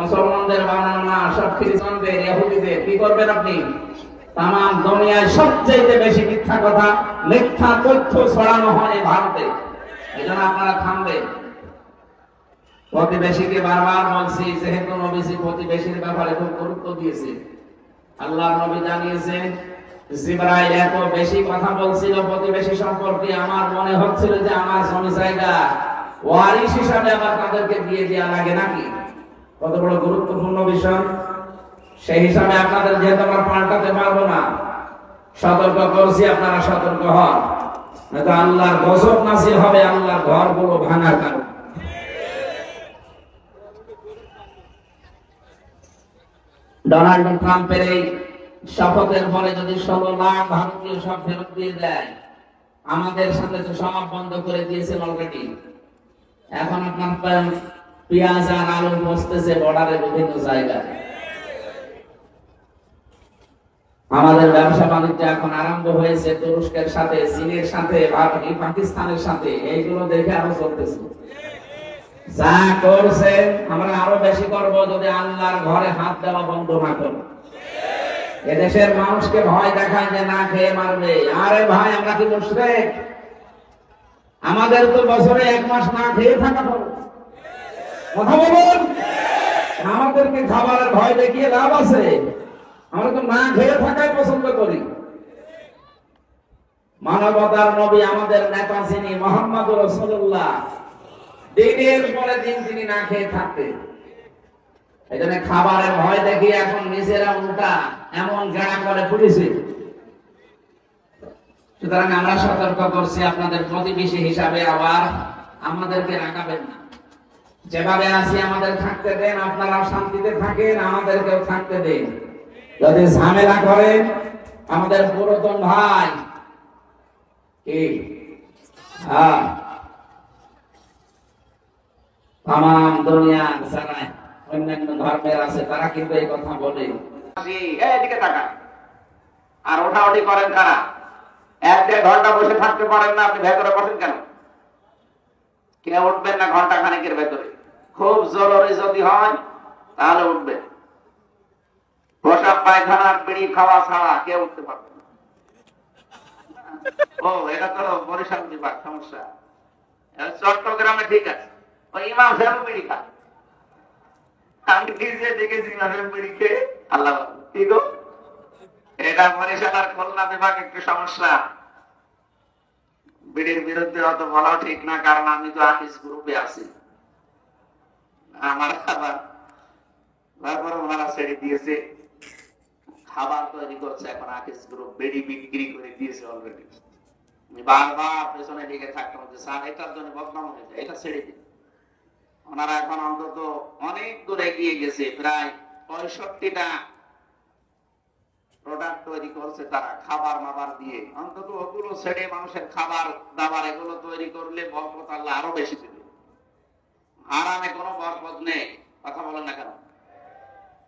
মুসলমানদের বানানো না, সব খ্রিস্টানদের, ইহুদিদের। কি করবেন আপনি? তাম দুনিয়ায় সবচেয়ে বেশি মিথ্যা কথা, মিথ্যা তথ্য ছড়ানো হয় ভারতে। এই জন্য আপনারা থামবেন। প্রতিবেশীকে বারবার বলছি, যেহেতু নবীজি প্রতিবেশীর ব্যাপারে খুব গুরুত্ব দিয়েছে। আল্লাহর নবী জানিয়েছেন, জিবরাইল এত বেশি কথা বলছিল প্রতিবেশী সম্পর্কে, আমার মনে হচ্ছিল যে আমার জমি জায়গা ওয়ারিশ হিসাবে আবার তাদেরকে দিয়ে দেওয়া লাগে নাকি। কত বড় গুরুত্বপূর্ণ বিষয়। সেই হিসাবে আপনাদের যেহেতু আমরা পাল্টাতে পারবো না, সতর্ক করছি, আপনারা সতর্ক হন, নয়তো আল্লাহর গজব নাযিল হবে আল্লাহর ঘরগুলো ভাঙার কারণে। ডোনাল্ড ট্রাম্পের এই শপথের পরে যদি 16 লাখ ভারতীয় সব ফেরত দিয়ে দেয়, আমাদের সাথে তো সব বন্ধ করে দিয়েছেন অলরেডি। এখন আপনার পেঁয়াজ আর আলু বসতেছে বর্ডারের বিভিন্ন জায়গায়। আমাদের ব্যবসা বাণিজ্য এখন আরম্ভ হয়েছে তুরস্কের সাথে, চীনের সাথে, পাকিস্তানের সাথে। এইগুলো দেখে আরো চলতেছে। যা করছে আমরা আরো বেশি করব যদি আল্লাহর ঘরে হাত দেওয়া বন্ধ না করি। এদেশের মানুষকে ভয় দেখায় যে না খেয়ে মারবে। আরে ভাই, আমরা কি মুশরিক? আমাদের তো বছরে 1 মাস না খেয়ে থাকা হবে। কথা বলুন, আমাদেরকে খাবারের ভয় দেখিয়ে লাভ আছে? আমরা তো না খেয়ে থাকাই পছন্দ করি। মানবতার নবী, আমাদের নেতা যিনি, মুহাম্মদুর রাসূলুল্লাহ, দিনের পরে দিন তিনি না খেয়ে থাকতেন। এই জন্য খাবারের ভয় দেখিয়ে এখন নিজেরা উল্টা এমন গেড়া করে পুলিশে। সুতরাং আমরা সতর্ক করছি, আপনাদের প্রতিবেশী হিসাবে আবার আমাদেরকে রাখাবেন না। যেভাবে আছি আমাদের থাকতে দেন, আপনারা শান্তিতে থাকেন, আমাদেরকেও থাকতে দেন। যদি ঝামেলা করেন, আমাদের পুরাতন ভাই কি তাম দুনিয়ার যারা অন্যান্য ধর্মের আছে তারা কিন্তু এই কথা বলে। এদিকে তাকান। আর ওঠাউঠি করেন কারা? 1-1.5 ঘন্টা বসে থাকতে পারেন না, আপনি ভেতরে বসেন কেন? কেউ উঠবেন না ঘন্টা খানেকের ভেতরে? খুব জরুরি যদি হয় তাহলে উঠবেন। প্রসাব পায়খানার বিড়ি খাওয়া ছাড়া কেউ উঠতে পারবে না। ও, এটা তো বরিশাল বিভাগ, সমস্যা। চট্টগ্রামে ঠিক আছে, ওই ইমাম সাহেব বিড়ি খায়। আমি নিজে দেখেছি ইমাম সাহেব বিড়ি খেয়ে। আল্লাহ কি গো, এটা বরিশাল আর খুলনা বিভাগ একটু সমস্যা। বিড়ির বিরুদ্ধে অত বলাও ঠিক না, কারণ আমি তো আকিস গ্রুপে আছি। আমার খাবার তারপরে ওনারা ছেড়ে দিয়েছে, খাবার তৈরি করছে এখন আকিস গ্রুপ, বিড়ি বিক্রি করে দিয়েছে অলরেডি। বারবার পেছনে লেগে থাকতাম যে স্যার এটার জন্য বদনাম হয়ে যায়, এটা ছেড়ে দিন। ওনারা এখন অন্তত অনেক দূর এগিয়ে গেছে, প্রায় 65টা প্রোডাক্ট তৈরি করছে তারা, খাবার মাবার দিয়ে। অন্তত ওগুলো ছেড়ে মানুষের খাবার দাবার এগুলো তৈরি করলে বরকত আল্লাহ আরো বেশি দেবে। হারামে কোনো বরকত নেই। কথা বলেন না কেন?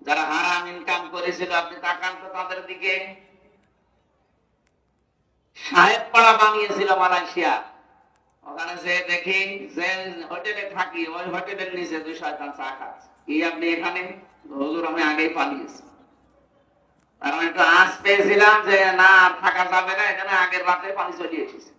যারা হারাম ইনকাম করেছিল, আপনি তাকান তো তাদের দিকে। সাহেব পাড়া বানিয়েছিল মালয়েশিয়া, ওখানে যে দেখি যে হোটেলে থাকি, ওই হোটেলের নিচে 2 শয়তান চা খাচ্ছে। কি আপনি এখানে? হুজুর আমি আগেই পালিয়েছি, কারণ একটু আঁচ পেয়েছিলাম যে না থাকা যাবে না, এখানে আগের রাতে পানি চলে এসেছে।